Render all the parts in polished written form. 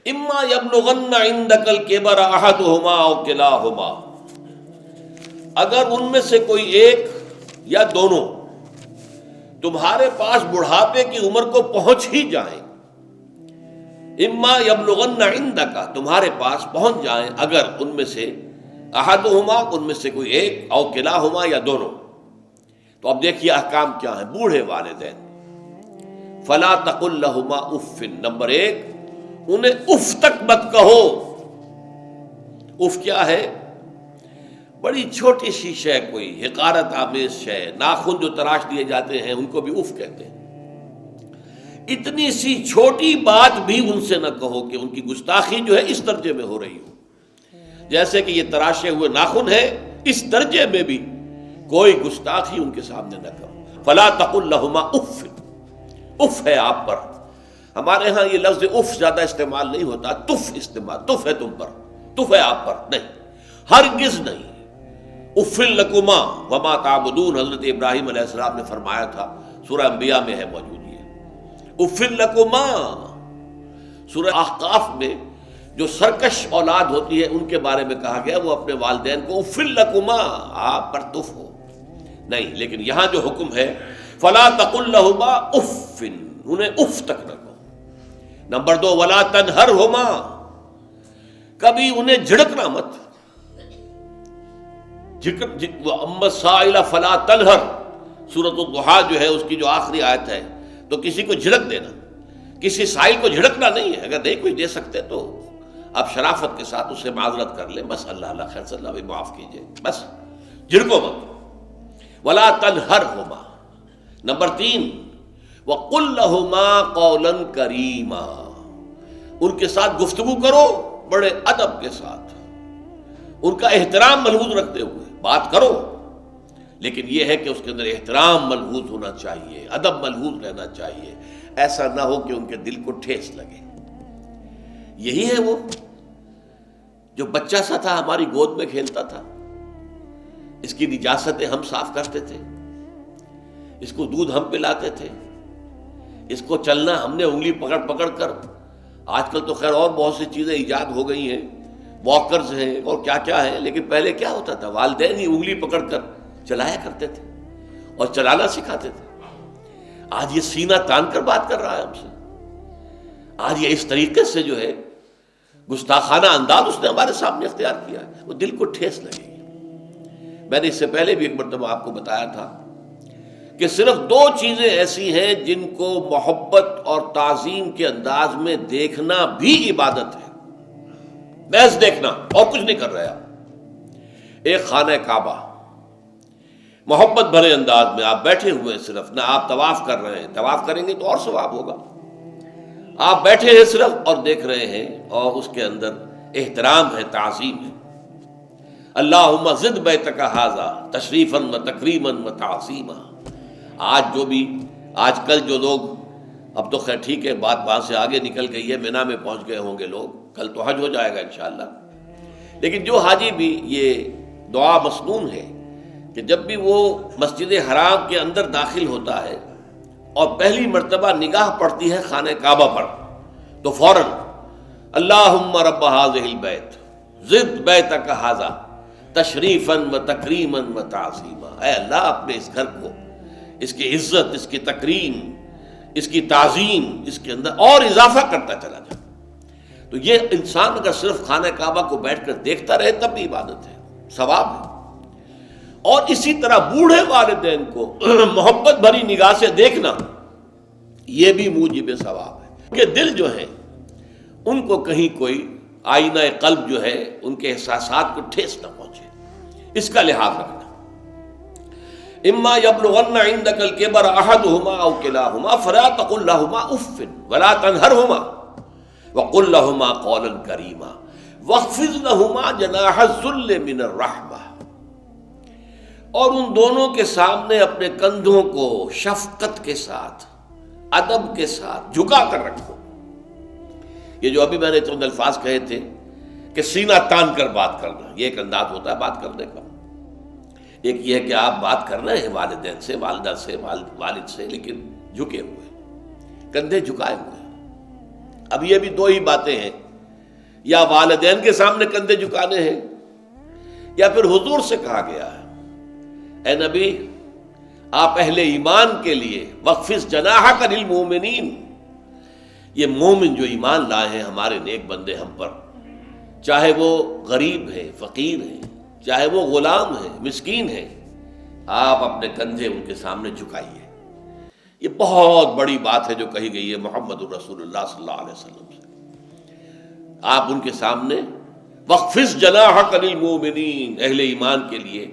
اما یبلغن عندک الکبر احدہما او کلاہما، اگر ان میں سے کوئی ایک یا دونوں تمہارے پاس بڑھاپے کی عمر کو پہنچ ہی جائیں، اما یبلغن عندک تمہارے پاس پہنچ جائیں اگر ان میں سے احدہما ان میں سے کوئی ایک او کلاہما یا دونوں، تو اب دیکھیے احکام کیا ہیں بوڑھے والدین۔ فلا تقل لہما اف، نمبر ایک انہیں اف تک مت کہو۔ اف کیا ہے؟ بڑی چھوٹی سی شے، کوئی حقارت آمیز شے، ناخن جو تراش دیے جاتے ہیں ان کو بھی اف کہتے ہیں۔ اتنی سی چھوٹی بات بھی ان سے نہ کہو کہ ان کی گستاخی جو ہے اس درجے میں ہو رہی ہو، جیسے کہ یہ تراشے ہوئے ناخن ہے، اس درجے میں بھی کوئی گستاخی ان کے سامنے نہ کرو۔ فلا تقل لہما اف، اف ہے آپ پر، ہمارے ہاں یہ لفظ اف زیادہ استعمال نہیں ہوتا، تف استعمال، تف ہے تم پر، تف ہے آپ پر، نہیں، ہرگز نہیں۔ اف لکما وما تعبدون، حضرت ابراہیم علیہ السلام نے فرمایا تھا، سورہ انبیاء میں ہے موجود یہ اف لکما۔ سورہ احقاف میں جو سرکش اولاد ہوتی ہے ان کے بارے میں کہا گیا وہ اپنے والدین کو اف لکما، آپ پر تف ہو، نہیں، لیکن یہاں جو حکم ہے فلا تقل لہما اف، انہیں اف تک نہ کہو۔ نمبر دو ولا تنہرہما، کبھی انہیں جھڑکنا مت۔ اما السائل فلا تنہر، سورۃ الضحیٰ جو ہے اس کی جو آخری آیت ہے، تو کسی کو جھڑک دینا، کسی سائل کو جھڑکنا نہیں ہے، اگر نہیں کچھ دے سکتے تو آپ شرافت کے ساتھ اس سے معذرت کر لیں، بس اللہ خیر صلی اللہ بھی معاف کیجئے، بس جھڑکو مت۔ ولا تنہرہما، نمبر تین وقل لہما قولا کریما، ان کے ساتھ گفتگو کرو بڑے ادب کے ساتھ، ان کا احترام ملحوظ رکھتے ہوئے بات کرو، لیکن یہ ہے کہ اس کے اندر احترام ملحوظ ہونا چاہیے، ادب ملحوظ رہنا چاہیے، ایسا نہ ہو کہ ان کے دل کو ٹھیس لگے۔ یہی ہے وہ جو بچہ سا تھا ہماری گود میں کھیلتا تھا، اس کی نجاستیں ہم صاف کرتے تھے، اس کو دودھ ہم پلاتے تھے، اس کو چلنا ہم نے انگلی پکڑ پکڑ کر، آج کل تو خیر اور بہت سی چیزیں ایجاد ہو گئی ہیں، واکرز ہیں اور کیا کیا ہے، لیکن پہلے کیا ہوتا تھا، والدین ہی انگلی پکڑ کر چلایا کرتے تھے اور چلانا سکھاتے تھے۔ آج یہ سینہ تان کر بات کر رہا ہے ہم سے، آج یہ اس طریقے سے جو ہے گستاخانہ انداز اس نے ہمارے سامنے اختیار کیا ہے، وہ دل کو ٹھیس لگے گی۔ میں نے اس سے پہلے بھی ایک مرتبہ آپ کو بتایا تھا کہ صرف دو چیزیں ایسی ہیں جن کو محبت اور تعظیم کے انداز میں دیکھنا بھی عبادت ہے، محض دیکھنا اور کچھ نہیں کر رہا۔ ایک خانہ کعبہ، محبت بھرے انداز میں آپ بیٹھے ہوئے، صرف نہ آپ طواف کر رہے ہیں، طواف کریں گے تو اور ثواب ہوگا، آپ بیٹھے ہیں صرف اور دیکھ رہے ہیں، اور اس کے اندر احترام ہے، تعظیم ہے۔ اللہم زد بیتک ھذا تشریفا و تکریما و تعظیما۔ آج کل جو لوگ، اب تو خیر ٹھیک ہے بات وہاں سے آگے نکل گئی ہے، مینا میں پہنچ گئے ہوں گے لوگ، کل تو حج ہو جائے گا انشاءاللہ، لیکن جو حاجی بھی یہ دعا مسنون ہے کہ جب بھی وہ مسجد حرام کے اندر داخل ہوتا ہے اور پہلی مرتبہ نگاہ پڑتی ہے خانہ کعبہ پر، تو فوراً اللہم رب ھذہ البیت زد بیتک ھذا تشریفا و تکریما و تعظیما، اے اللہ اپنے اس گھر کو، اس کی عزت، اس کی تکریم، اس کی تعظیم، اس کے اندر اور اضافہ کرتا چلا جائے۔ تو یہ انسان اگر صرف خانہ کعبہ کو بیٹھ کر دیکھتا رہے تب بھی عبادت ہے، ثواب ہے۔ اور اسی طرح بوڑھے والدین کو محبت بھری نگاہ سے دیکھنا، یہ بھی موجب ثواب ہے کہ دل جو ہے ان کو کہیں کوئی آئینہ قلب جو ہے ان کے احساسات کو ٹھیس نہ پہنچے، اس کا لحاظ رکھنا۔ اما یبلغن عندک الکبر احدہما او کلاہما فلا تقل لہما اف ولا تنہرہما وقل لہما قولا کریما واخفض لہما جناح الذل من الرحمہ، اور ان دونوں کے سامنے اپنے کندھوں کو شفقت کے ساتھ، ادب کے ساتھ جھکا کر رکھو۔ یہ جو ابھی میں نے چند الفاظ کہے تھے کہ سینہ تان کر بات کرنا، یہ ایک انداز ہوتا ہے بات کرنے کا۔ ایک یہ ہے کہ آپ بات کر رہے ہیں والدین سے، والدہ سے، والد سے، لیکن جھکے ہوئے، کندھے جھکائے ہوئے۔ اب یہ بھی دو ہی باتیں ہیں یا والدین کے سامنے کندھے جھکانے ہیں، یا پھر حضور سے کہا گیا ہے اے نبی آپ اہل ایمان کے لیے وخفض جناحک للمؤمنین، یہ مومن جو ایمان لائے ہیں ہمارے نیک بندے ہم پر، چاہے وہ غریب ہیں، فقیر ہیں، چاہے وہ غلام ہیں، مسکین ہیں، آپ اپنے کندھے ان کے سامنے جھکائیے۔ یہ بہت بڑی بات ہے جو کہی گئی ہے محمد الرسول اللہ صلی اللہ علیہ وسلم سے۔ آپ ان کے سامنے وخفض جناحک للمؤمنین، اہل ایمان کے لیے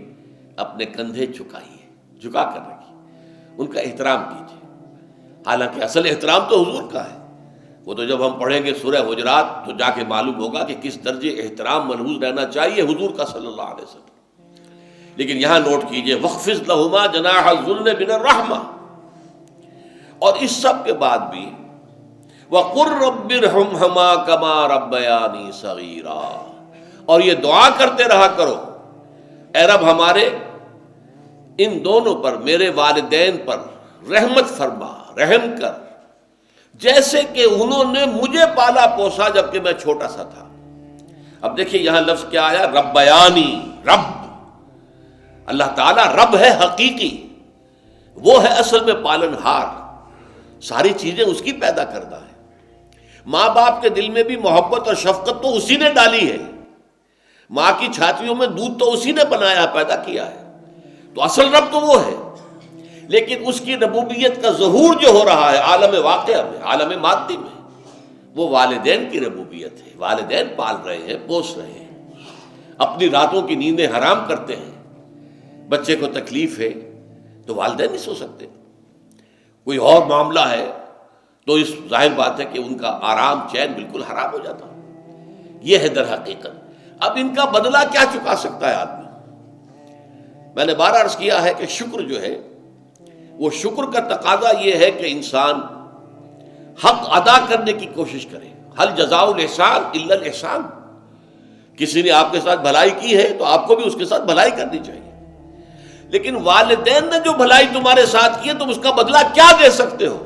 اپنے کندھے جھکائیے، جھکا کر رکھیے، ان کا احترام کیجیے۔ حالانکہ اصل احترام تو حضور کا ہے، وہ تو جب ہم پڑھیں گے سورہ حجرات تو جا کے معلوم ہوگا کہ کس درجے احترام ملحوظ رہنا چاہیے حضور کا صلی اللہ علیہ وسلم۔ لیکن یہاں نوٹ کیجئے وَخْفِضْ لَهُمَا جَنَاحَ الذُّلِّ مِنَ الرَّحْمَةِ، اور اس سب کے بعد بھی وَقُلْ رَبِّ ارْحَمْهُمَا كَمَا رَبَّيَانِي صَغِيرًا، اور یہ دعا کرتے رہا کرو اے رب ہمارے ان دونوں پر، میرے والدین پر رحمت فرما، رحم کر، جیسے کہ انہوں نے مجھے پالا پوسا جبکہ میں چھوٹا سا تھا۔ اب دیکھیے یہاں لفظ کیا آیا، ربیانی، رب، اللہ تعالیٰ رب ہے حقیقی، وہ ہے اصل میں پالن ہار، ساری چیزیں اس کی پیدا کردہ ہے۔ ماں باپ کے دل میں بھی محبت اور شفقت تو اسی نے ڈالی ہے، ماں کی چھاتیوں میں دودھ تو اسی نے بنایا، پیدا کیا ہے، تو اصل رب تو وہ ہے۔ لیکن اس کی ربوبیت کا ظہور جو ہو رہا ہے عالم واقعہ میں، عالم مادی میں، وہ والدین کی ربوبیت ہے۔ والدین پال رہے ہیں، پوس رہے ہیں، اپنی راتوں کی نیندیں حرام کرتے ہیں، بچے کو تکلیف ہے تو والدین نہیں سو سکتے، کوئی اور معاملہ ہے تو اس ظاہر بات ہے کہ ان کا آرام چین بالکل حرام ہو جاتا۔ یہ ہے در حقیقت۔ اب ان کا بدلہ کیا چکا سکتا ہے آدمی؟ میں نے بار عرض کیا ہے کہ شکر جو ہے وہ شکر کا تقاضا یہ ہے کہ انسان حق ادا کرنے کی کوشش کرے۔ حل جزاء الاحسان الا الاحسان، کسی نے آپ کے ساتھ بھلائی کی ہے تو آپ کو بھی اس کے ساتھ بھلائی کرنی چاہیے۔ لیکن والدین نے جو بھلائی تمہارے ساتھ کی ہے تم اس کا بدلہ کیا دے سکتے ہو؟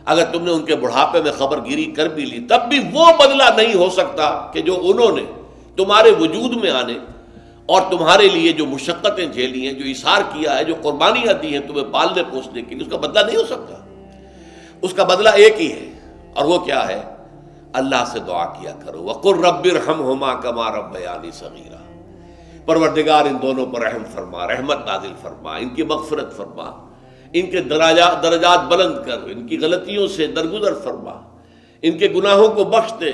اگر تم نے ان کے بڑھاپے میں خبر گیری کر بھی لی تب بھی وہ بدلہ نہیں ہو سکتا کہ جو انہوں نے تمہارے وجود میں آنے اور تمہارے لیے جو مشقتیں جھیلی ہیں، جو ایثار کیا ہے، جو قربانیاں دی ہیں تمہیں پالنے پوسنے کے لیے، اس کا بدلہ نہیں ہو سکتا۔ اس کا بدلہ ایک ہی ہے، اور وہ کیا ہے؟ اللہ سے دعا کیا کرو وَقُلْ رَبِّ ارْحَمْهُمَا كَمَا رَبَّيَانِي صَغِيرًا، پروردگار ان دونوں پر رحم فرما، رحمت نازل فرما، ان کی مغفرت فرما، ان کے درجات بلند کر، ان کی غلطیوں سے درگزر فرما، ان کے گناہوں کو بخش دے،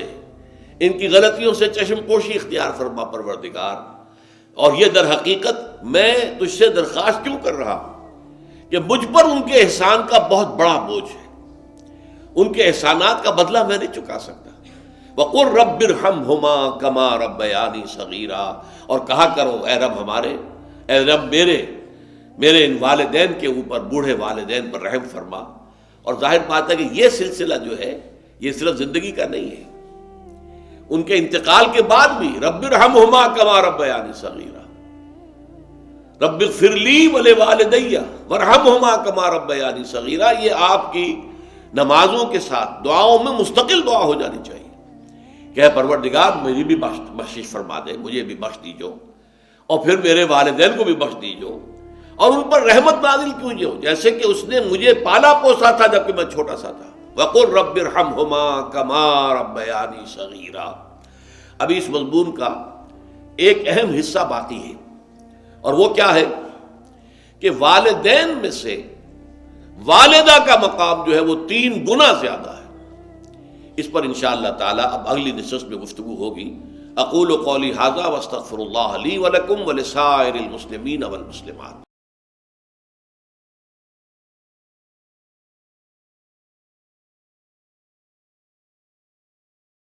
ان کی غلطیوں سے چشم پوشی اختیار فرما پروردگار۔ اور یہ در حقیقت میں تجھ سے درخواست کیوں کر رہا ہوں کہ مجھ پر ان کے احسان کا بہت بڑا بوجھ ہے، ان کے احسانات کا بدلہ میں نہیں چکا سکتا۔ وَقُلْ رَبِّ ارْحَمْهُمَا كَمَا رَبَّيَانِي صَغِيرًا، اور کہا کرو اے رب ہمارے، اے رب میرے ان والدین کے اوپر، بوڑھے والدین پر رحم فرما۔ اور ظاہر بات ہے کہ یہ سلسلہ جو ہے یہ صرف زندگی کا نہیں ہے، ان کے انتقال کے بعد بھی رب ارحمہما کما ربیانی صغیرا، رب اغفر لی ولوالدی وارحمہما کما ربیانی صغیرا، یہ آپ کی نمازوں کے ساتھ دعاؤں میں مستقل دعا ہو جانی چاہیے کہ اے پروردگار میری بھی بخشش فرما دے، مجھے بھی بخش دیجو، اور پھر میرے والدین کو بھی بخش دیجو، اور ان پر رحمت نازل کیجو جیسے کہ اس نے مجھے پالا پوسا تھا جبکہ میں چھوٹا سا تھا۔ وَقُلْ رَبِّ ارْحَمْهُمَا كَمَا رَبَّيَانِي صَغِيرًا۔ ابھی اس مضمون کا ایک اہم حصہ باقی ہے، اور وہ کیا ہے کہ والدین میں سے والدہ کا مقام جو ہے وہ 3 گنا زیادہ ہے۔ اس پر انشاءاللہ تعالی اب اگلی نشست میں گفتگو ہوگی۔ اقول قولی ھذا واستغفر اللہ لی ولکم ولسائر المسلمین والمسلمات۔